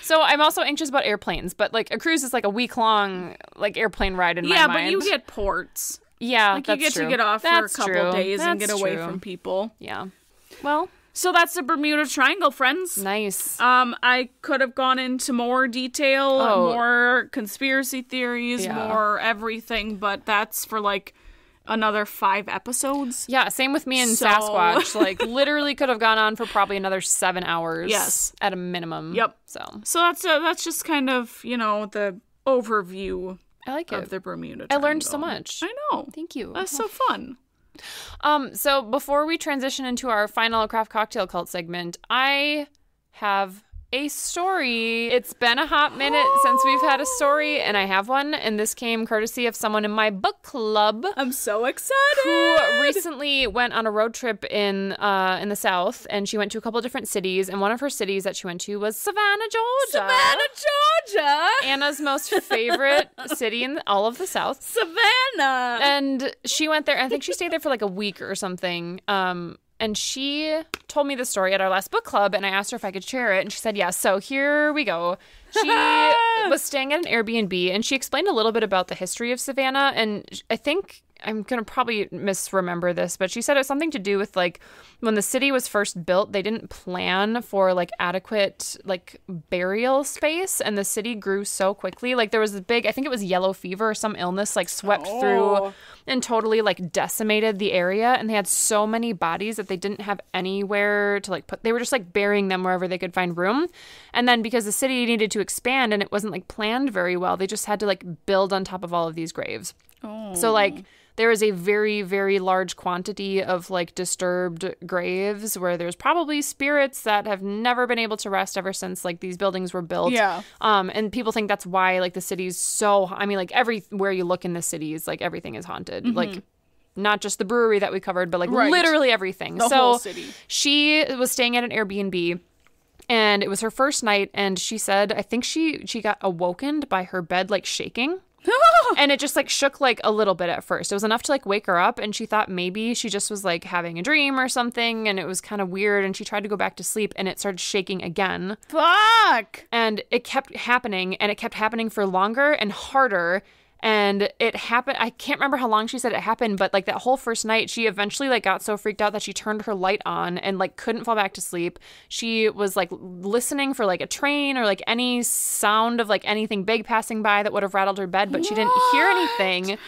So I'm also anxious about airplanes, but, like, a cruise is like a week-long, like, airplane ride in my mind. Yeah, but you get ports. Yeah, like, you get true. to get off That's for a couple true. days and That's get away true. from people. Yeah. Well, so that's the Bermuda Triangle, friends. nice. I could have gone into more detail, more conspiracy theories, Yeah. more everything, but that's for, like, another 5 episodes. Yeah, same with me and So- Sasquatch. Like, literally could have gone on for probably another 7 hours. Yes. At a minimum. Yep. So that's just kind of, you know, the overview I like of it. the Bermuda I Triangle. learned so much. I know. Thank you. That's so fun. So before we transition into our final craft cocktail cult segment, I have a story. It's been a hot minute since we've had a story, and I have one, and this came courtesy of someone in my book club. I'm so excited. Who recently went on a road trip in the South, and she went to a couple of different cities, and one of her cities that she went to was Savannah, Georgia. Georgia. Anna's most favorite city in all of the South. Savannah. And she went there, I think she stayed there for like a week or something. And she told me the story at our last book club, and I asked her if I could share it, and she said yes. So here we go. She was staying at an Airbnb, and she explained a little bit about the history of Savannah, and I think I'm going to probably misremember this, but she said it was something to do with, like, when the city was first built, they didn't plan for, like, adequate, like, burial space, and the city grew so quickly. Like, there was a big, I think it was yellow fever or some illness, like, swept through and totally, like, decimated the area, and they had so many bodies that they didn't have anywhere to, like, put. They were just, like, burying them wherever they could find room. And then because the city needed to expand and it wasn't, like, planned very well, they just had to, like, build on top of all of these graves. So, like, there is a very, very large quantity of, like, disturbed graves where there's probably spirits that have never been able to rest ever since, like, these buildings were built. Yeah. And people think that's why, like, the city's so, I mean, like, everywhere you look in the cities, like, everything is haunted. Mm-hmm. Like, not just the brewery that we covered, but, like, literally everything. The whole city. She was staying at an Airbnb, and it was her first night, and she said, I think she got awoken by her bed, like, shaking. And it just, like, shook, like, a little bit at first. It was enough to, like, wake her up, and she thought maybe she just was, like, having a dream or something, and it was kind of weird, and she tried to go back to sleep, and it started shaking again. Fuck! And it kept happening, and it kept happening for longer and harder, and it happened, I can't remember how long she said it happened, but, like, that whole first night, she eventually, like, got so freaked out that she turned her light on and, like, couldn't fall back to sleep. She was, like, listening for, like, a train or, like, any sound of, like, anything big passing by that would have rattled her bed, but she didn't hear anything.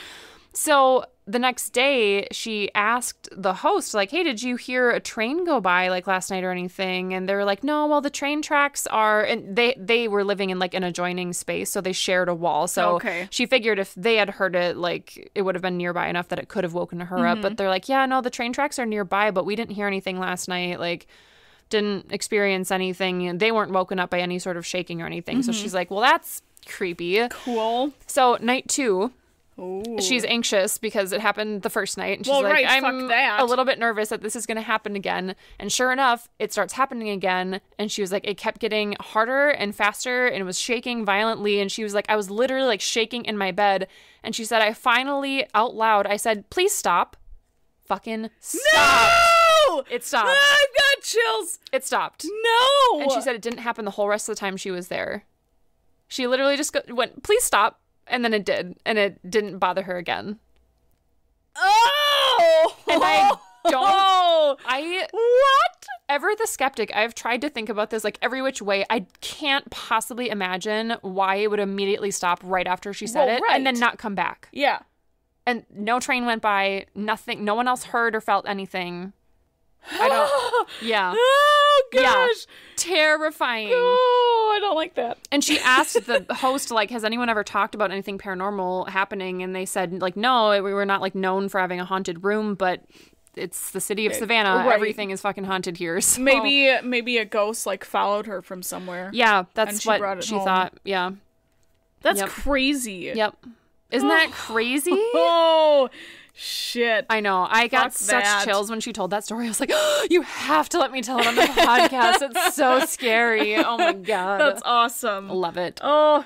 So the next day, she asked the host, like, hey, did you hear a train go by, like, last night or anything? And they were like, no, well, the train tracks are, and they were living in, like, an adjoining space, so they shared a wall. So she figured if they had heard it, like, it would have been nearby enough that it could have woken her up. But they're like, yeah, no, the train tracks are nearby, but we didn't hear anything last night, like, didn't experience anything. They weren't woken up by any sort of shaking or anything. So she's like, well, that's creepy. Cool. So night 2, Ooh. She's anxious because it happened the first night. And she's Well, like, right, I'm fuck that. a little bit nervous that this is going to happen again. And sure enough, it starts happening again. And she was like, it kept getting harder and faster and it was shaking violently. And she was like, I was literally like shaking in my bed. And she said, I finally, out loud, I said, please stop. Fucking stop. No! It stopped. I've got chills. It stopped. No! And she said it didn't happen the whole rest of the time she was there. She literally just went, please stop. And then it did. And it didn't bother her again. Oh! And I don't... What? Ever the skeptic, I've tried to think about this like every which way. I can't possibly imagine why it would immediately stop right after she said it and then not come back. Yeah. And no train went by, nothing, no one else heard or felt anything. I don't... Yeah. Oh, gosh. Yeah. Terrifying. Oh, I don't like that. And she asked the host, like, has anyone ever talked about anything paranormal happening? And they said, like, no, we were not, like, known for having a haunted room, but it's the city of Savannah. Right. Everything is fucking haunted here. So. Maybe a ghost, like, followed her from somewhere. Yeah, that's she what brought she it home. thought. Yeah. That's Yep. crazy. Yep. Isn't that crazy? Oh, shit. I know. I got Fuck such that. chills when she told that story. I was like, oh, you have to let me tell it on the podcast. It's so scary. Oh, my God. That's awesome. Love it. Oh.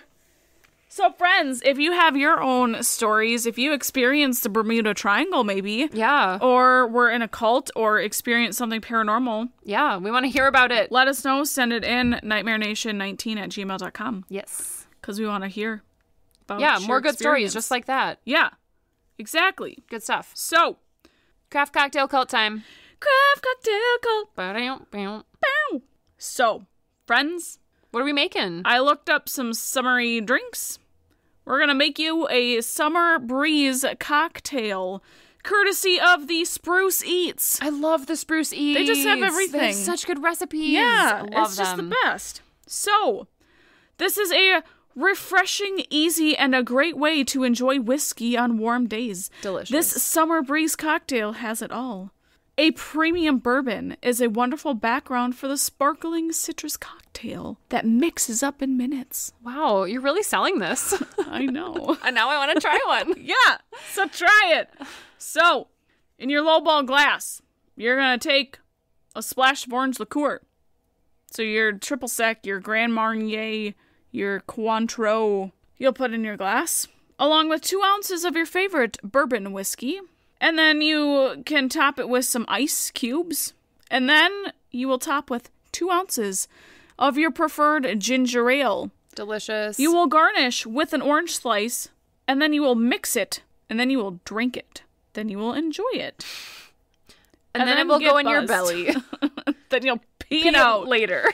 So, friends, if you have your own stories, if you experienced the Bermuda Triangle, maybe, Yeah. or were in a cult or experienced something paranormal, Yeah. We want to hear about it. let us know. Send it in nightmarenation19@gmail.com. Yes. Because we want to hear about Yeah. your More good experience. stories just like that. Yeah, exactly. Good stuff. So, Craft cocktail cult time. craft cocktail cult. What Bow. So, friends, are we making? I looked up some summery drinks. We're going to make you a summer breeze cocktail, courtesy of the Spruce Eats. I love the Spruce Eats. They just have everything. They have such good recipes. Yeah, I love it's just the them. best. So, this is a refreshing, easy, and a great way to enjoy whiskey on warm days. Delicious. This summer breeze cocktail has it all. A premium bourbon is a wonderful background for the sparkling citrus cocktail that mixes up in minutes. Wow, you're really selling this. I know. And now I want to try one. Yeah, so try it. So, in your lowball glass, you're going to take a splash of orange liqueur. So your triple sec, your Grand Marnier, your Cointreau, you'll put in your glass, along with 2 ounces of your favorite bourbon whiskey. And then you can top it with some ice cubes. And then you will top with 2 ounces of your preferred ginger ale. Delicious. You will garnish with an orange slice, and then you will mix it, and then you will drink it. Then you will enjoy it. and then it will go in your belly. Then you'll pee it out. later.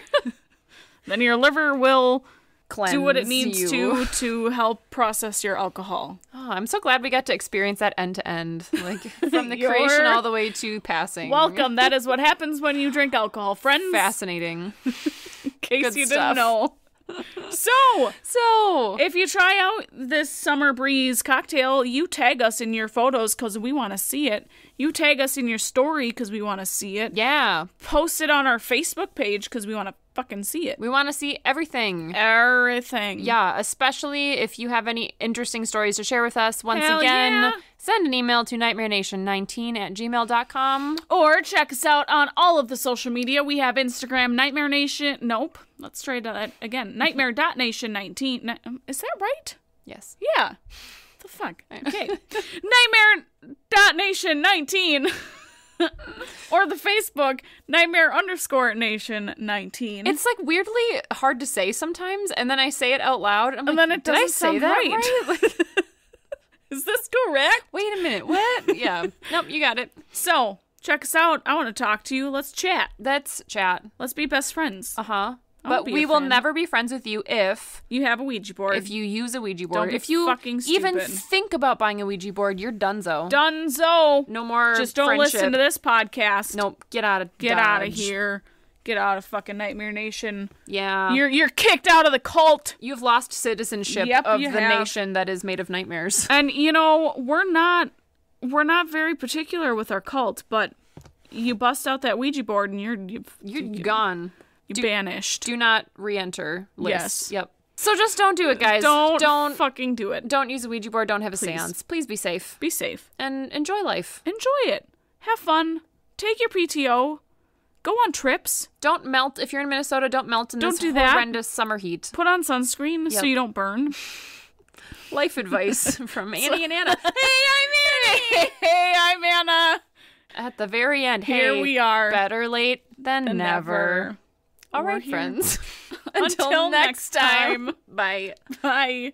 Then your liver will Cleanse do what it needs you. to help process your alcohol. Oh, I'm so glad we got to experience that end to end, like from the You're creation all the way to passing. Welcome. That is what happens when you drink alcohol, friends. Fascinating. In case Good you stuff. didn't know. So, if you try out this summer breeze cocktail, you tag us in your photos because we want to see it. You tag us in your story because we want to see it. Yeah, Post it on our Facebook page because we want to fucking see it. we want to see everything. Everything. Yeah, especially if you have any interesting stories to share with us. Once Hell again, yeah. send an email to nightmarenation19@gmail.com. Or check us out on all of the social media. We have Instagram, Nightmare Nation. Nope. Let's try that again. Nightmare.nation19. Is that right? Yes. Yeah. The fuck? Okay. Nightmare.nation19. Or the Facebook, Nightmare_Nation19. It's like weirdly hard to say sometimes, and then I say it out loud, and I'm And like, then it did I doesn't say sound that right. right? Is this correct? Wait a minute, what? Yeah. Nope, you got it. So, check us out. I want to talk to you. Let's chat. That's chat. Let's be best friends. Uh-huh. I'll But be we a will friend. never be friends with you if You have a Ouija board. you use a Ouija board. be If you fucking even stupid. think about buying a Ouija board, you're donezo. Dunzo. No more Just don't friendship. listen to this podcast. Nope, get out of Get out of Dodge. here. Get out of fucking Nightmare Nation. Yeah. You're kicked out of the cult. You've lost citizenship Yep, of you the have. nation that is made of nightmares. And you know, we're not very particular with our cult, but you bust out that Ouija board and you're You're gone. banished. Do not re-enter list. Yes. Yep. So just don't do it, guys. Don't fucking do it. Don't use a Ouija board. Don't have a Please. seance. Please be safe. Be safe. And enjoy life. Enjoy it. Have fun. Take your PTO. Go on trips. Don't melt. If you're in Minnesota, don't melt in this horrendous summer heat. Put on sunscreen so you don't burn. Life advice from Annie and Anna. Hey, I'm Annie. Hey, I'm Anna. At the very end, Here we are. Better late than never. All right, friends. Until next time. Bye. Bye.